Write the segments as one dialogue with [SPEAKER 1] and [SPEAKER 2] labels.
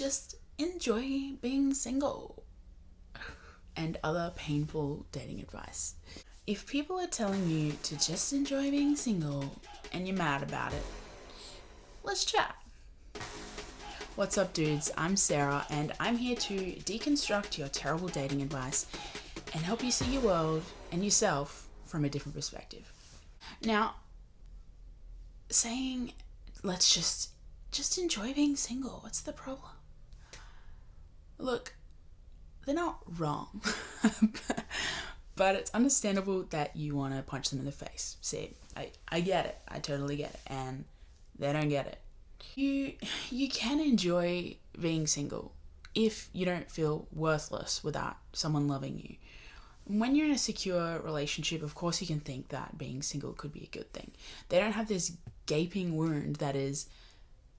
[SPEAKER 1] just enjoy being single, and other painful dating advice. If people are telling you to just enjoy being single and you're mad about it, let's chat. What's up, dudes? I'm Sarah, and I'm here to deconstruct your terrible dating advice and help you see your world and yourself from a different perspective. Now, saying let's just enjoy being single, what's the problem? Look, they're not wrong, but it's understandable that you want to punch them in the face. See, I get it. I totally get it, and they don't get it. You can enjoy being single if you don't feel worthless without someone loving you. When you're in a secure relationship, of course you can think that being single could be a good thing. They don't have this gaping wound that is,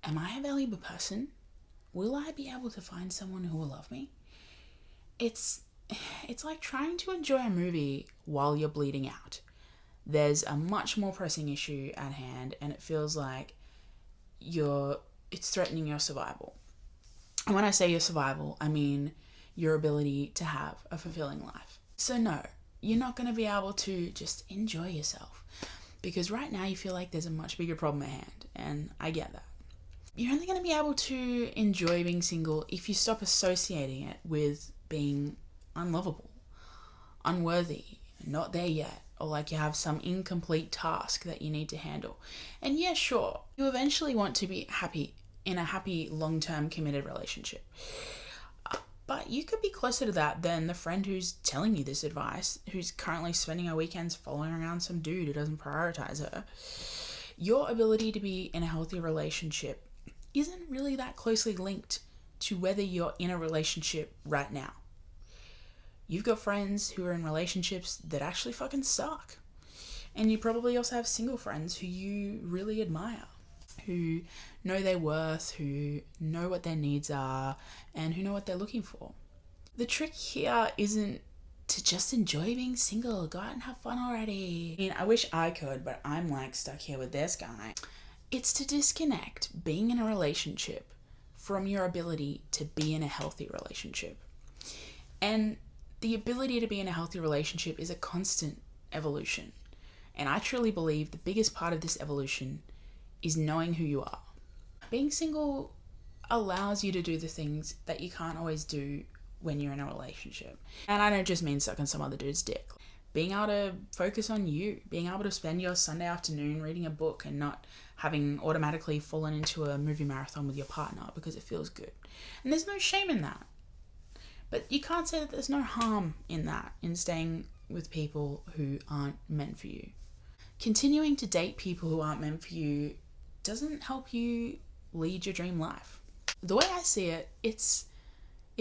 [SPEAKER 1] am I a valuable person? Will I be able to find someone who will love me? It's like trying to enjoy a movie while you're bleeding out. There's a much more pressing issue at hand, and it feels like it's threatening your survival. And when I say your survival, I mean your ability to have a fulfilling life. So no, you're not going to be able to just enjoy yourself, because right now you feel like there's a much bigger problem at hand, and I get that. You're only going to be able to enjoy being single if you stop associating it with being unlovable, unworthy, not there yet, or like you have some incomplete task that you need to handle. And yeah, sure, you eventually want to be happy in a happy, long-term committed relationship. But you could be closer to that than the friend who's telling you this advice, who's currently spending her weekends following around some dude who doesn't prioritize her. Your ability to be in a healthy relationship isn't really that closely linked to whether you're in a relationship right now. You've got friends who are in relationships that actually fucking suck. And you probably also have single friends who you really admire, who know their worth, who know what their needs are, and who know what they're looking for. The trick here isn't to just enjoy being single. Go out and have fun already. I mean, I wish I could, but I'm like stuck here with this guy. It's to disconnect being in a relationship from your ability to be in a healthy relationship. And the ability to be in a healthy relationship is a constant evolution. And I truly believe the biggest part of this evolution is knowing who you are. Being single allows you to do the things that you can't always do when you're in a relationship. And I don't just mean sucking some other dude's dick. Being able to focus on you, being able to spend your Sunday afternoon reading a book and not having automatically fallen into a movie marathon with your partner because it feels good. And there's no shame in that. But you can't say that there's no harm in that, in staying with people who aren't meant for you. Continuing to date people who aren't meant for you doesn't help you lead your dream life. The way I see it, it's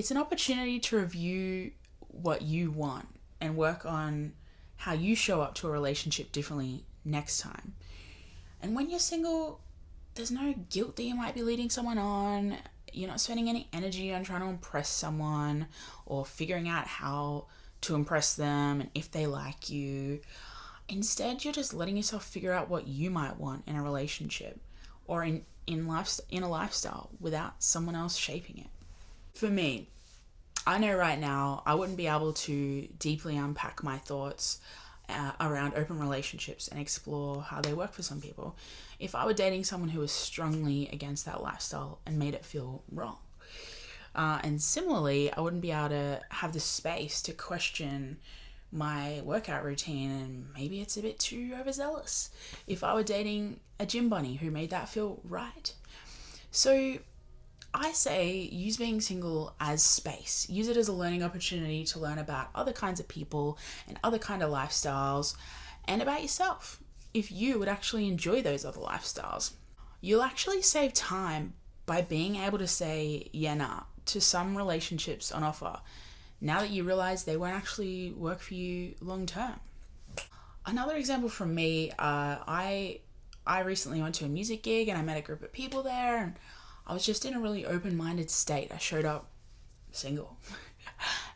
[SPEAKER 1] an opportunity to review what you want and work on how you show up to a relationship differently next time. And when you're single, there's no guilt that you might be leading someone on. You're not spending any energy on trying to impress someone or figuring out how to impress them and if they like you. Instead, you're just letting yourself figure out what you might want in a relationship or in a lifestyle without someone else shaping it. For me, I know right now I wouldn't be able to deeply unpack my thoughts around open relationships and explore how they work for some people if I were dating someone who was strongly against that lifestyle and made it feel wrong. And similarly, I wouldn't be able to have the space to question my workout routine, and maybe it's a bit too overzealous, if I were dating a gym bunny who made that feel right. So I say use being single as space. Use it as a learning opportunity to learn about other kinds of people and other kind of lifestyles and about yourself, if you would actually enjoy those other lifestyles. You'll actually save time by being able to say yeah, nah to some relationships on offer now that you realize they won't actually work for you long term. Another example from me, I recently went to a music gig and I met a group of people there, and I was just in a really open-minded state. I showed up single.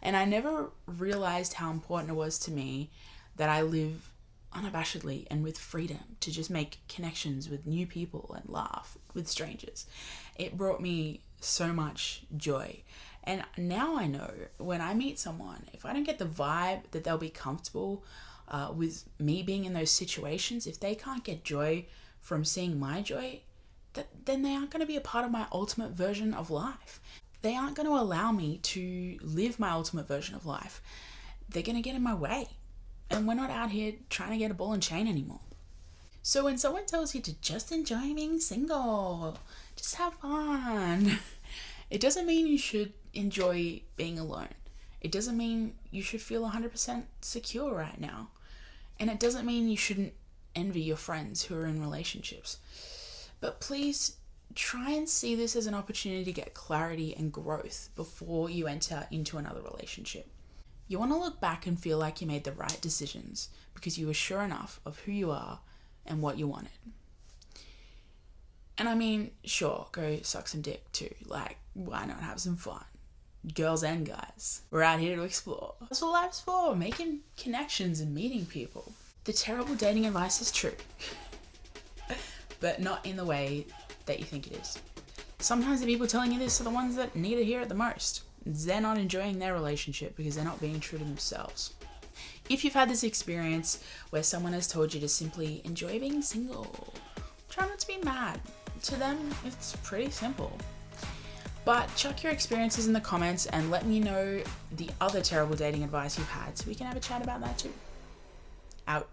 [SPEAKER 1] And I never realized how important it was to me that I live unabashedly and with freedom to just make connections with new people and laugh with strangers. It brought me so much joy. And now I know when I meet someone, if I don't get the vibe that they'll be comfortable with me being in those situations, if they can't get joy from seeing my joy, then they aren't going to be a part of my ultimate version of life. They aren't going to allow me to live my ultimate version of life. They're going to get in my way. And we're not out here trying to get a ball and chain anymore. So when someone tells you to just enjoy being single, just have fun, it doesn't mean you should enjoy being alone. It doesn't mean you should feel 100% secure right now. And it doesn't mean you shouldn't envy your friends who are in relationships. But please try and see this as an opportunity to get clarity and growth before you enter into another relationship. You want to look back and feel like you made the right decisions because you were sure enough of who you are and what you wanted. And I mean, sure, go suck some dick too. Like, why not have some fun? Girls and guys, we're out here to explore. That's what life's for, making connections and meeting people. The terrible dating advice is true, but not in the way that you think it is. Sometimes the people telling you this are the ones that need to hear it the most. They're not enjoying their relationship because they're not being true to themselves. If you've had this experience where someone has told you to simply enjoy being single, try not to be mad. To them, it's pretty simple. But chuck your experiences in the comments and let me know the other terrible dating advice you've had so we can have a chat about that too. Out.